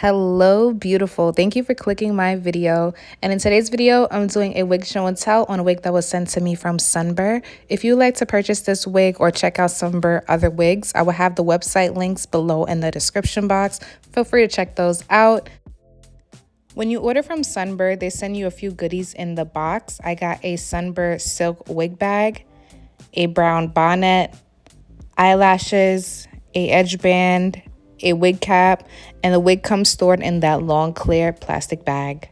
Hello, beautiful. Thank you for clicking my video. And in today's video, I'm doing a wig show and tell on a wig that was sent to me from Sunber. If you'd like to purchase this wig or check out Sunber other wigs, I will have the website links below in the description box. Feel free to check those out. When you order from Sunber, they send you a few goodies in the box. I got a Sunber silk wig bag, a brown bonnet, eyelashes, a edge band, a wig cap, and the wig comes stored in that long clear plastic bag.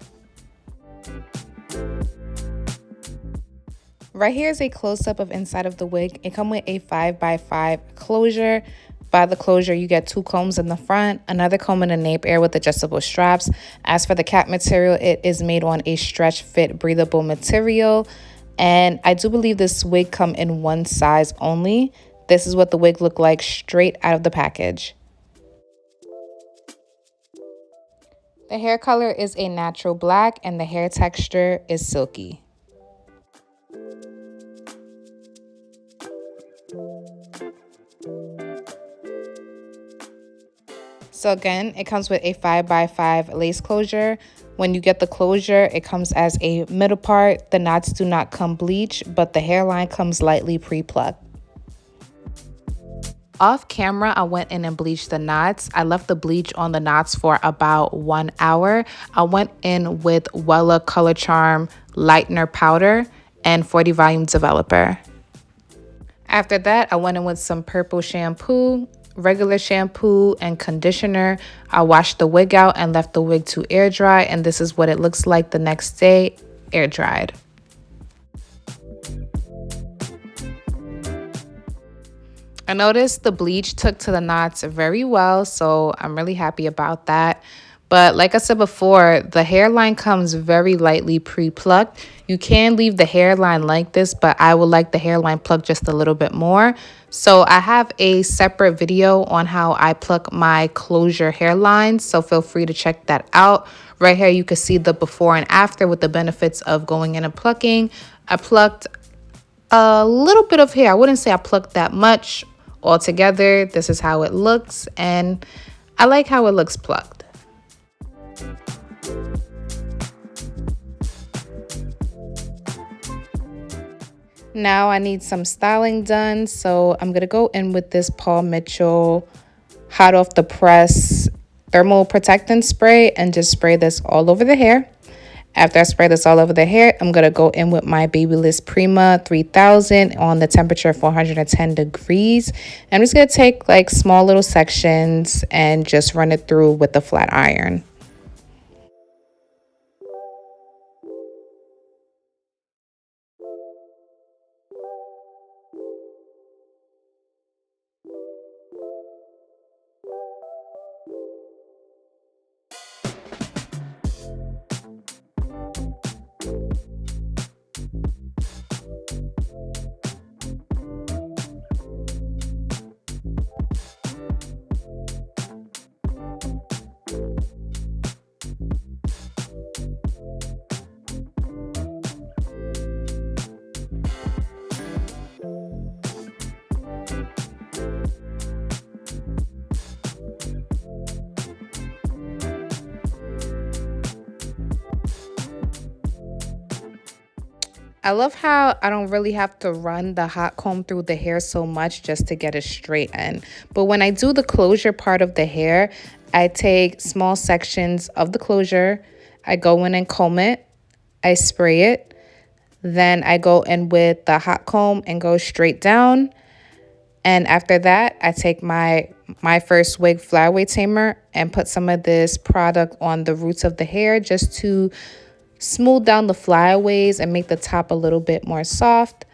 Right here is a close-up of inside of the wig. It comes with a 5x5 closure. By the closure, you get 2 combs in the front, another comb in the nape area with adjustable straps. As for the cap material, it is made on a stretch fit breathable material. And I do believe this wig comes in one size only. This is what the wig looked like straight out of the package. The hair color is a natural black and the hair texture is silky. So again, it comes with a 5x5 lace closure. When you get the closure, it comes as a middle part. The knots do not come bleached, but the hairline comes lightly pre-plucked. Off camera, I went in and bleached the knots. I left the bleach on the knots for about 1 hour. I went in with Wella Color Charm Lightener Powder and 40 Volume Developer. After that, I went in with some purple shampoo, regular shampoo, and conditioner. I washed the wig out and left the wig to air dry, and this is what it looks like the next day, air dried. I noticed the bleach took to the knots very well, so I'm really happy about that. But like I said before, the hairline comes very lightly pre-plucked. You can leave the hairline like this, but I would like the hairline plucked just a little bit more. So I have a separate video on how I pluck my closure hairline, so feel free to check that out. Right here, you can see the before and after with the benefits of going in and plucking. I plucked a little bit of hair. I wouldn't say I plucked that much. Altogether, this is how it looks, and I like how it looks plucked. Now I need some styling done, so I'm gonna go in with this Paul Mitchell hot off the press thermal protectant spray and just spray this all over the hair. After I spray this all over the hair, I'm going to go in with my Babyliss Prima 3000 on the temperature of 410 degrees. I'm just going to take like small little sections and just run it through with the flat iron. I love how I don't really have to run the hot comb through the hair so much just to get a straight end. But when I do the closure part of the hair, I take small sections of the closure, I go in and comb it, I spray it, then I go in with the hot comb and go straight down. And after that, I take my first wig flyaway tamer and put some of this product on the roots of the hair just to smooth down the flyaways and make the top a little bit more soft.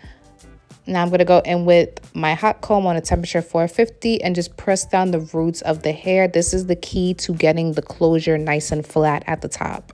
Now I'm going to go in with my hot comb on a temperature of 450 and just press down the roots of the hair. This is the key to getting the closure nice and flat at the top.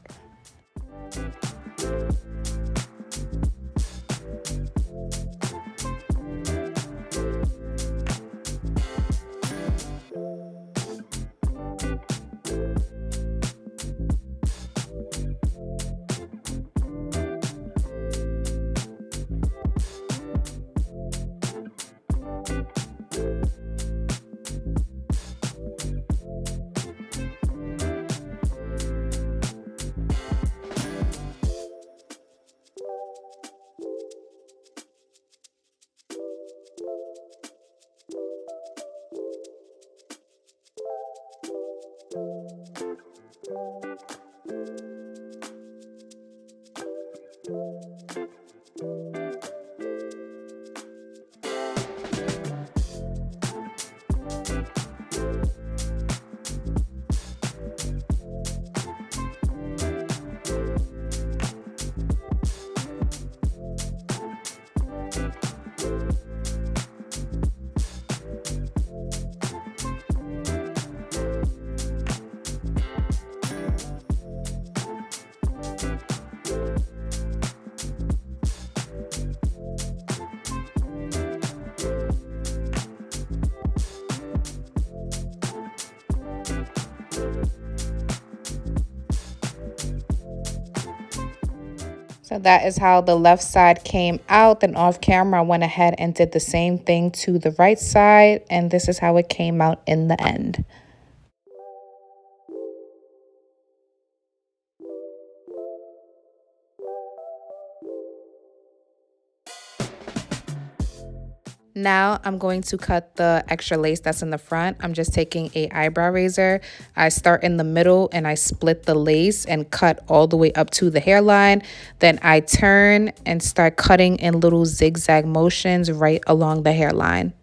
So that is how the left side came out. Then off camera, I went ahead and did the same thing to the right side. And this is how it came out in the end. Now I'm going to cut the extra lace that's in the front. I'm just taking a eyebrow razor. I start in the middle and I split the lace and cut all the way up to the hairline. Then I turn and start cutting in little zigzag motions right along the hairline.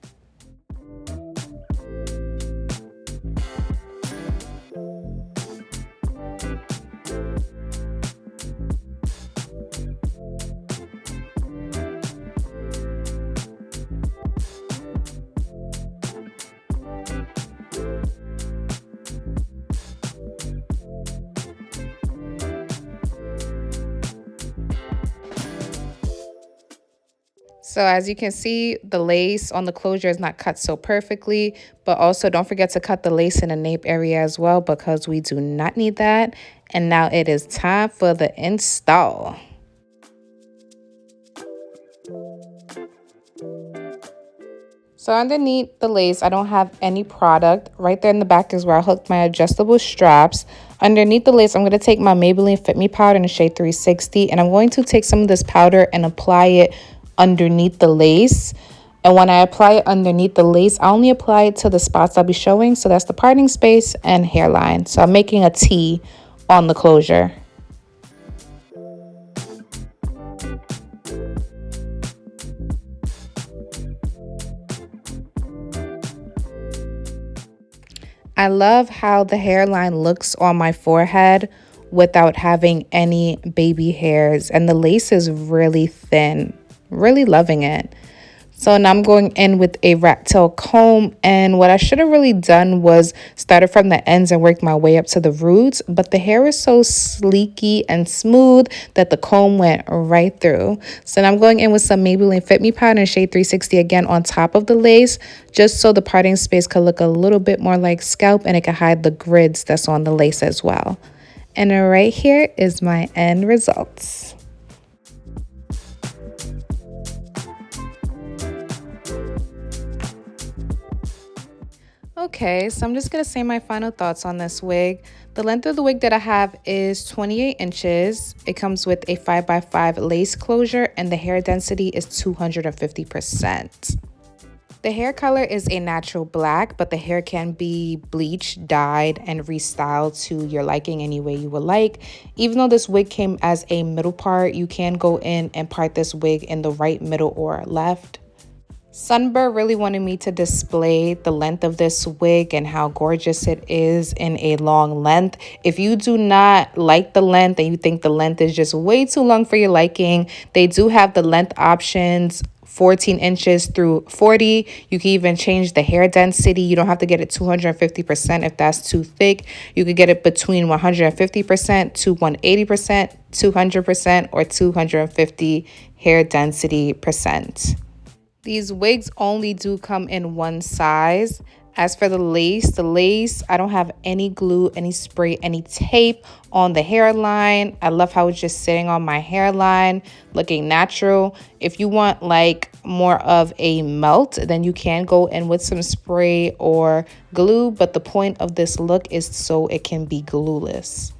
So as you can see, the lace on the closure is not cut so perfectly, but also don't forget to cut the lace in the nape area as well because we do not need that. And now it is time for the install. So underneath the lace, I don't have any product. Right there in the back is where I hooked my adjustable straps. Underneath the lace, I'm going to take my Maybelline Fit Me powder in the shade 360, and I'm going to take some of this powder and apply it underneath the lace. And when I apply it underneath the lace, I only apply it to the spots I'll be showing. So that's the parting space and hairline. So I'm making a T on the closure. I love how the hairline looks on my forehead without having any baby hairs, and the lace is really thin. Really loving it. So now I'm going in with a rat tail comb, and what I should have really done was started from the ends and worked my way up to the roots, but the hair is so sleeky and smooth that the comb went right through. So now I'm going in with some Maybelline Fit Me powder in shade 360 again on top of the lace, just so the parting space could look a little bit more like scalp and it could hide the grids that's on the lace as well. And right here is my end results. Okay, so I'm just going to say my final thoughts on this wig. The length of the wig that I have is 28 inches. It comes with a 5x5 lace closure and the hair density is 250%. The hair color is a natural black, but the hair can be bleached, dyed, and restyled to your liking any way you would like. Even though this wig came as a middle part, you can go in and part this wig in the right, middle, or left. Sunber really wanted me to display the length of this wig and how gorgeous it is in a long length. If you do not like the length and you think the length is just way too long for your liking, they do have the length options 14 inches through 40. You can even change the hair density. You don't have to get it 250% if that's too thick. You could get it between 150% to 180%, 200%, or 250 hair density percent. These wigs only do come in one size. As for the lace, I don't have any glue, any spray, any tape on the hairline. I love how it's just sitting on my hairline, looking natural. If you want like more of a melt, then you can go in with some spray or glue. But the point of this look is so it can be glueless.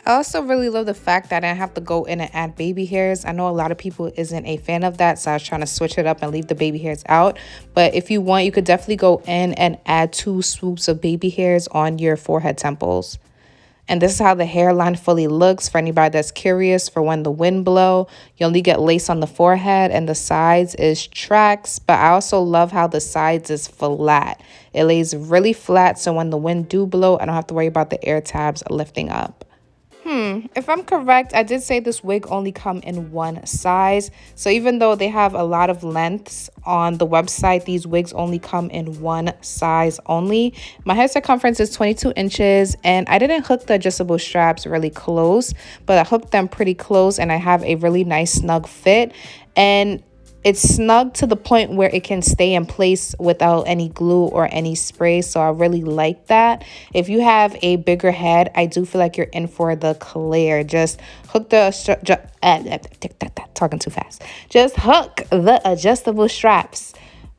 I also really love the fact that I don't have to go in and add baby hairs. I know a lot of people isn't a fan of that, so I was trying to switch it up and leave the baby hairs out. But if you want, you could definitely go in and add 2 swoops of baby hairs on your forehead temples. And this is how the hairline fully looks for anybody that's curious. For when the wind blow, you only get lace on the forehead and the sides is tracks. But I also love how the sides is flat. It lays really flat, so when the wind do blow, I don't have to worry about the air tabs lifting up. If I'm correct, I did say this wig only come in one size. So even though they have a lot of lengths on the website, these wigs only come in one size only. My head circumference is 22 inches and I didn't hook the adjustable straps really close, but I hooked them pretty close and I have a really nice snug fit. And it's snug to the point where it can stay in place without any glue or any spray. So I really like that. If you have a bigger head, I do feel like you're in for the clear. Just hook the talking too fast. Just hook the adjustable straps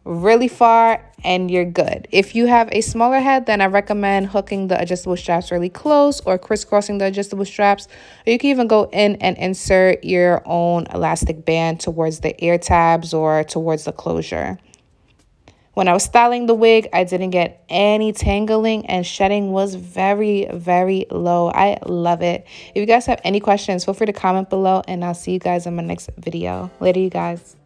really far and you're good. If you have a smaller head, then I recommend hooking the adjustable straps really close or crisscrossing the adjustable straps. Or you can even go in and insert your own elastic band towards the ear tabs or towards the closure. When I was styling the wig, I didn't get any tangling and shedding was very, very low. I love it. If you guys have any questions, feel free to comment below and I'll see you guys in my next video. Later, you guys.